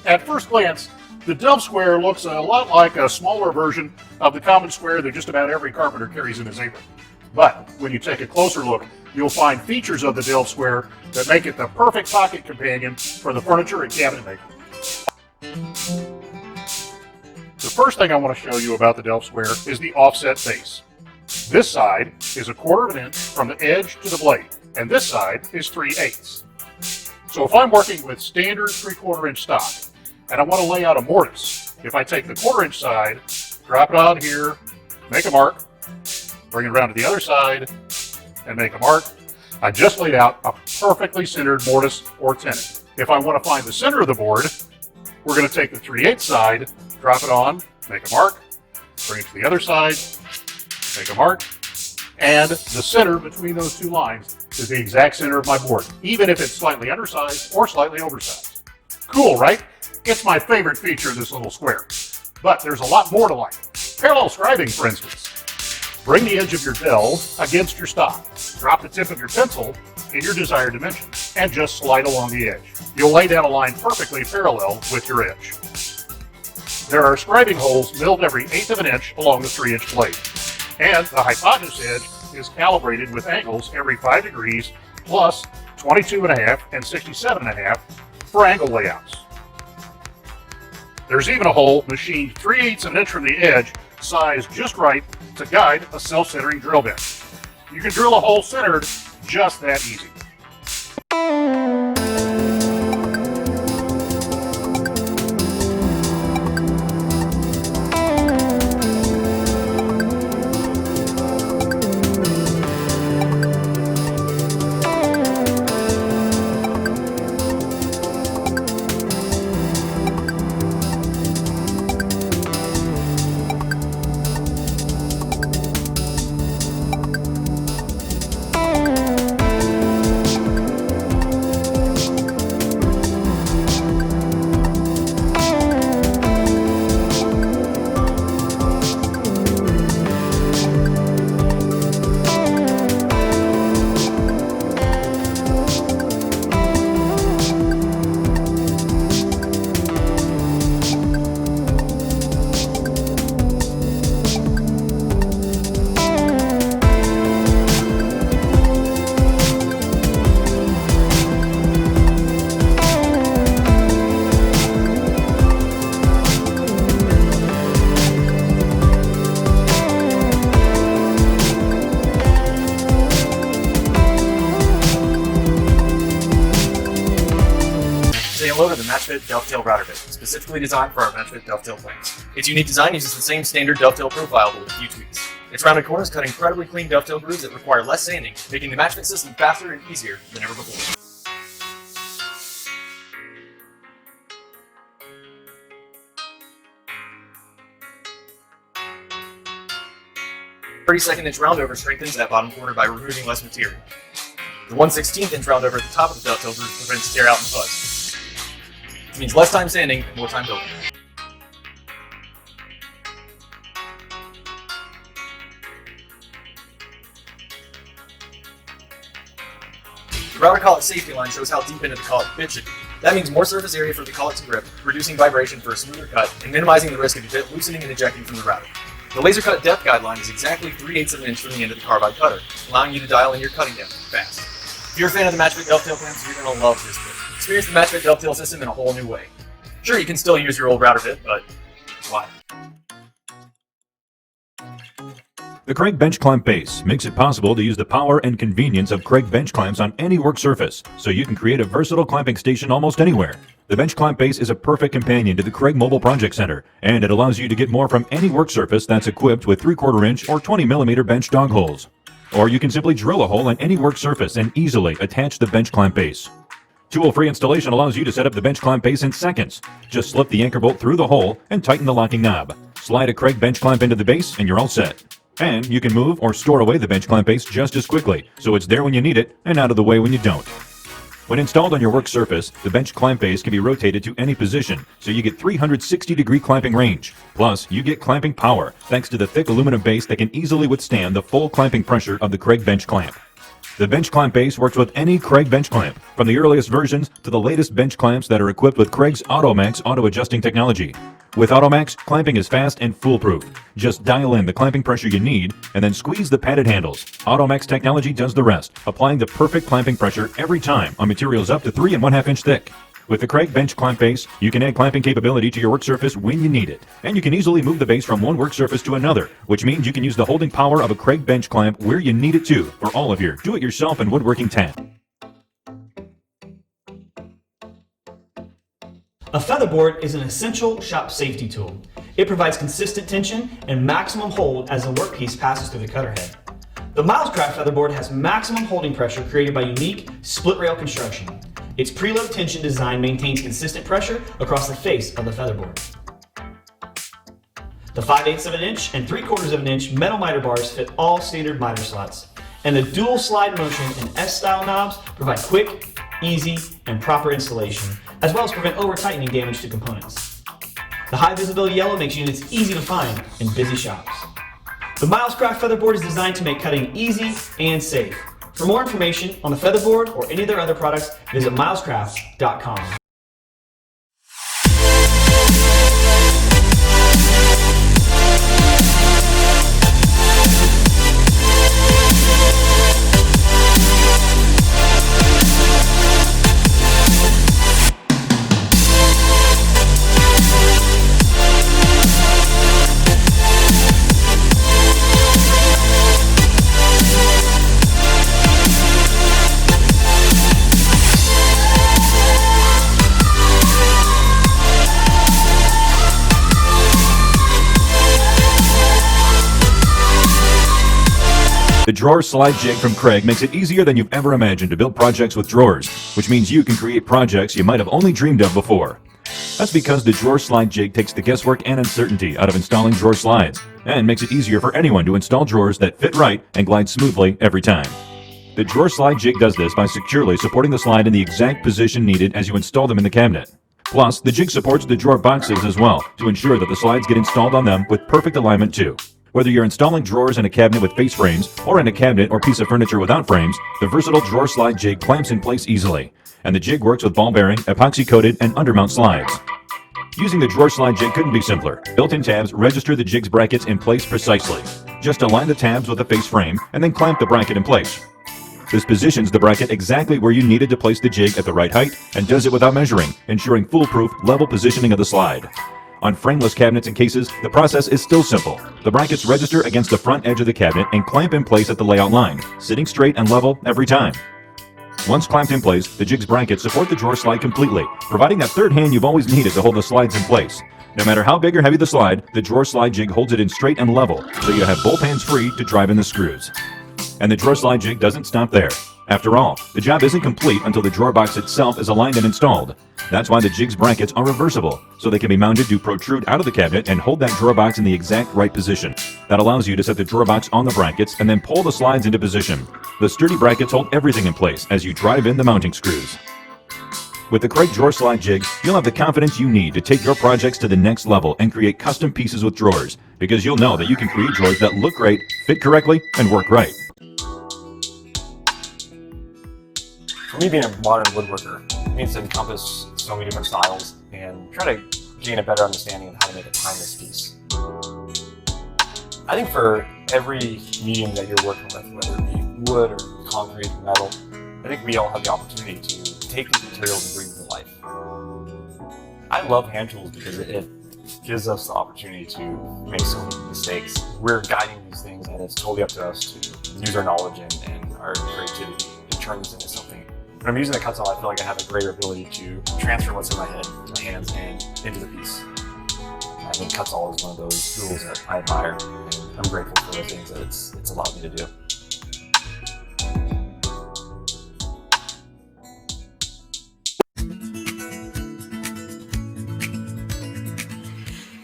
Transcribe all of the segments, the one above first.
At first glance, the Delft square looks a lot like a smaller version of the common square that just about every carpenter carries in his apron. But when you take a closer look, you'll find features of the Delft square that make it the perfect pocket companion for the furniture and cabinet maker. The first thing I want to show you about the Delft square is the offset base. This side is 1/4 of an inch from the edge to the blade, and this side is 3/8. So if I'm working with standard 3/4 inch stock, and I want to lay out a mortise, if I take the 1/4 inch side, drop it on here, make a mark, bring it around to the other side, and make a mark, I just laid out a perfectly centered mortise or tenon. If I want to find the center of the board, we're going to take the 3/8 side, drop it on, make a mark, bring it to the other side, make a mark, and the center between those two lines is the exact center of my board, even if it's slightly undersized or slightly oversized. Cool, right? It's my favorite feature of this little square. But there's a lot more to like. Parallel scribing, for instance. Bring the edge of your dowel against your stock. Drop the tip of your pencil in your desired dimension, and just slide along the edge. You'll lay down a line perfectly parallel with your edge. There are scribing holes milled every 1/8 of an inch along the 3-inch blade, and the hypotenuse edge is calibrated with angles every 5 degrees plus 22.5 and 67.5 for angle layouts. There's even a hole machined 3/8 of an inch from the edge, sized just right to guide a self-centering drill bit. You can drill a hole centered just that easy. Hello to the MATCHFIT Dovetail router bit, specifically designed for our MATCHFIT Dovetail plans. Its unique design uses the same standard dovetail profile but with a few tweaks. Its rounded corners cut incredibly clean dovetail grooves that require less sanding, making the MATCHFIT system faster and easier than ever before. The 32nd-inch roundover strengthens that bottom corner by removing less material. The 1/16-inch roundover at the top of the dovetail groove prevents tear out and fuzz. It means less time sanding and more time building. The router collet safety line shows how deep into the collet the bit should be. That means more surface area for the collet to grip, reducing vibration for a smoother cut, and minimizing the risk of the bit loosening and ejecting from the router. The laser cut depth guideline is exactly 3/8 of an inch from the end of the carbide cutter, allowing you to dial in your cutting depth fast. If you're a fan of the MATCHFIT Dovetail clamps, you're going to love this bit. Experience the MATCHFIT Dovetail system in a whole new way. Sure, you can still use your old router bit, but why? The KREG bench clamp base makes it possible to use the power and convenience of KREG bench clamps on any work surface, so you can create a versatile clamping station almost anywhere. The bench clamp base is a perfect companion to the KREG Mobile Project Center, and it allows you to get more from any work surface that's equipped with 3/4 inch or 20mm bench dog holes. Or you can simply drill a hole on any work surface and easily attach the bench clamp base. Tool-free installation allows you to set up the bench clamp base in seconds. Just slip the anchor bolt through the hole and tighten the locking knob. Slide a KREG bench clamp into the base and you're all set. And you can move or store away the bench clamp base just as quickly, so it's there when you need it and out of the way when you don't. When installed on your work surface, the bench clamp base can be rotated to any position, so you get 360-degree clamping range. Plus, you get clamping power thanks to the thick aluminum base that can easily withstand the full clamping pressure of the KREG bench clamp. The bench clamp base works with any KREG bench clamp, from the earliest versions to the latest bench clamps that are equipped with KREG's AutoMax auto-adjusting technology. With AutoMax, clamping is fast and foolproof. Just dial in the clamping pressure you need and then squeeze the padded handles. AutoMax technology does the rest, applying the perfect clamping pressure every time on materials up to 3 1/2 inch thick. With the KREG bench clamp base, you can add clamping capability to your work surface when you need it. And you can easily move the base from one work surface to another, which means you can use the holding power of a KREG bench clamp where you need it to for all of your do-it-yourself and woodworking tasks. A featherboard is an essential shop safety tool. It provides consistent tension and maximum hold as the workpiece passes through the cutter head. The MILESCRAFT featherboard has maximum holding pressure created by unique split rail construction. Its preload tension design maintains consistent pressure across the face of the featherboard. The 5/8 of an inch and 3/4 of an inch metal miter bars fit all standard miter slots, and the dual slide motion and S-style knobs provide quick, easy, and proper installation, as well as prevent over-tightening damage to components. The high visibility yellow makes units easy to find in busy shops. The MILESCRAFT featherboard is designed to make cutting easy and safe. For more information on the featherboard or any of their other products, visit milescraft.com. The drawer slide jig from KREG makes it easier than you've ever imagined to build projects with drawers, which means you can create projects you might have only dreamed of before. That's because the drawer slide jig takes the guesswork and uncertainty out of installing drawer slides, and makes it easier for anyone to install drawers that fit right and glide smoothly every time. The drawer slide jig does this by securely supporting the slide in the exact position needed as you install them in the cabinet. Plus, the jig supports the drawer boxes as well to ensure that the slides get installed on them with perfect alignment too. Whether you're installing drawers in a cabinet with face frames or in a cabinet or piece of furniture without frames, the versatile drawer slide jig clamps in place easily. And the jig works with ball bearing, epoxy coated, and undermount slides. Using the drawer slide jig couldn't be simpler. Built-in tabs register the jig's brackets in place precisely. Just align the tabs with the face frame and then clamp the bracket in place. This positions the bracket exactly where you needed to place the jig at the right height and does it without measuring, ensuring foolproof, level positioning of the slide. On frameless cabinets and cases, the process is still simple. The brackets register against the front edge of the cabinet and clamp in place at the layout line, sitting straight and level every time. Once clamped in place, the jig's brackets support the drawer slide completely, providing that third hand you've always needed to hold the slides in place. No matter how big or heavy the slide, the drawer slide jig holds it in straight and level, so you have both hands free to drive in the screws. And the drawer slide jig doesn't stop there. After all, the job isn't complete until the drawer box itself is aligned and installed. That's why the jig's brackets are reversible, so they can be mounted to protrude out of the cabinet and hold that drawer box in the exact right position. That allows you to set the drawer box on the brackets and then pull the slides into position. The sturdy brackets hold everything in place as you drive in the mounting screws. With the KREG drawer slide jig, you'll have the confidence you need to take your projects to the next level and create custom pieces with drawers, because you'll know that you can create drawers that look great, fit correctly, and work right. For me, being a modern woodworker, it means to encompass so many different styles and try to gain a better understanding of how to make a timeless piece. I think for every medium that you're working with, whether it be wood or concrete or metal, I think we all have the opportunity to take these materials and bring them to life. I love hand tools because it gives us the opportunity to make so many mistakes. We're guiding these things, and it's totally up to us to use our knowledge and our creativity to turn this into something. When I'm using the cut saw, I feel like I have a greater ability to transfer what's in my head, my hands, and into the piece. I think cut saw is one of those tools that I admire, and I'm grateful for the things that it's allowed me to do.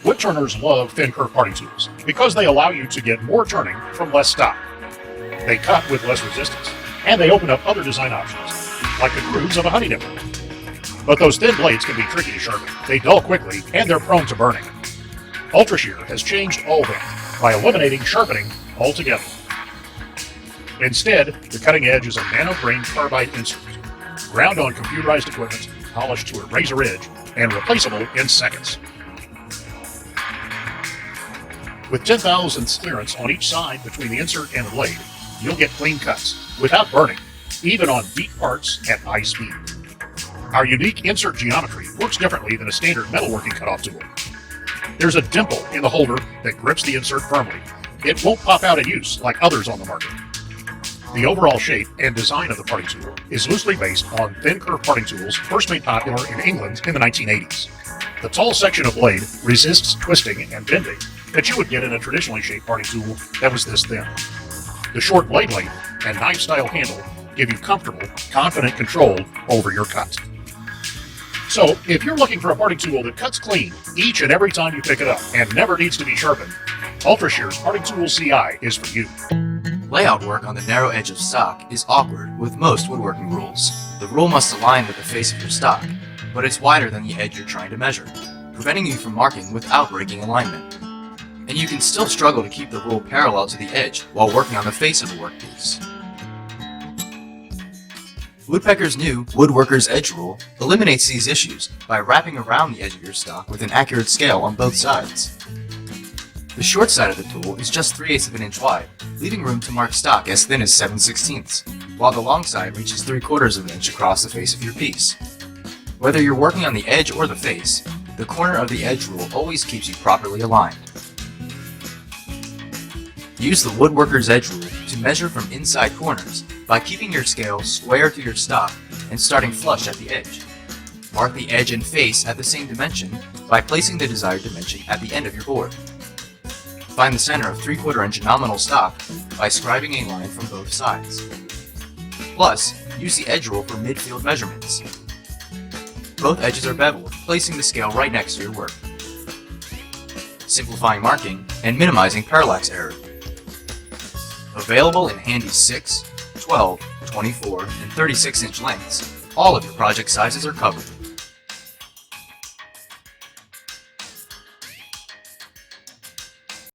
Wood turners love thin curve parting tools because they allow you to get more turning from less stock. They cut with less resistance, and they open up other design options, like the grooves of a honey dipper. But those thin blades can be tricky to sharpen. They dull quickly, and they're prone to burning. Ultra Shear has changed all that by eliminating sharpening altogether. Instead, the cutting edge is a nano-grain carbide insert, ground on computerized equipment, polished to a razor edge, and replaceable in seconds. With 10 thousandths clearance on each side between the insert and the blade, you'll get clean cuts without burning, even on deep parts at high speed. Our unique insert geometry works differently than a standard metalworking cutoff tool. There's a dimple in the holder that grips the insert firmly. It won't pop out at use like others on the market. The overall shape and design of the parting tool is loosely based on thin curved parting tools first made popular in England in the 1980s. The tall section of blade resists twisting and bending that you would get in a traditionally shaped parting tool that was this thin. The short blade length and knife-style handle give you comfortable, confident control over your cut. So, if you're looking for a parting tool that cuts clean each and every time you pick it up and never needs to be sharpened, UltraShear's Parting Tool CI is for you. Layout work on the narrow edge of stock is awkward with most woodworking rules. The rule must align with the face of your stock, but it's wider than the edge you're trying to measure, preventing you from marking without breaking alignment. And you can still struggle to keep the rule parallel to the edge while working on the face of the workpiece. Woodpecker's new Woodworker's Edge Rule eliminates these issues by wrapping around the edge of your stock with an accurate scale on both sides. The short side of the tool is just 3/8 of an inch wide, leaving room to mark stock as thin as 7/16, while the long side reaches 3/4 of an inch across the face of your piece. Whether you're working on the edge or the face, the corner of the edge rule always keeps you properly aligned. Use the Woodworker's Edge Rule to measure from inside corners by keeping your scale square to your stock and starting flush at the edge. Mark the edge and face at the same dimension by placing the desired dimension at the end of your board. Find the center of 3/4 inch nominal stock by scribing a line from both sides. Plus, use the edge rule for midfield measurements. Both edges are beveled, placing the scale right next to your work, simplifying marking and minimizing parallax error. Available in handy 6, 12, 24, and 36 inch lengths, all of your project sizes are covered.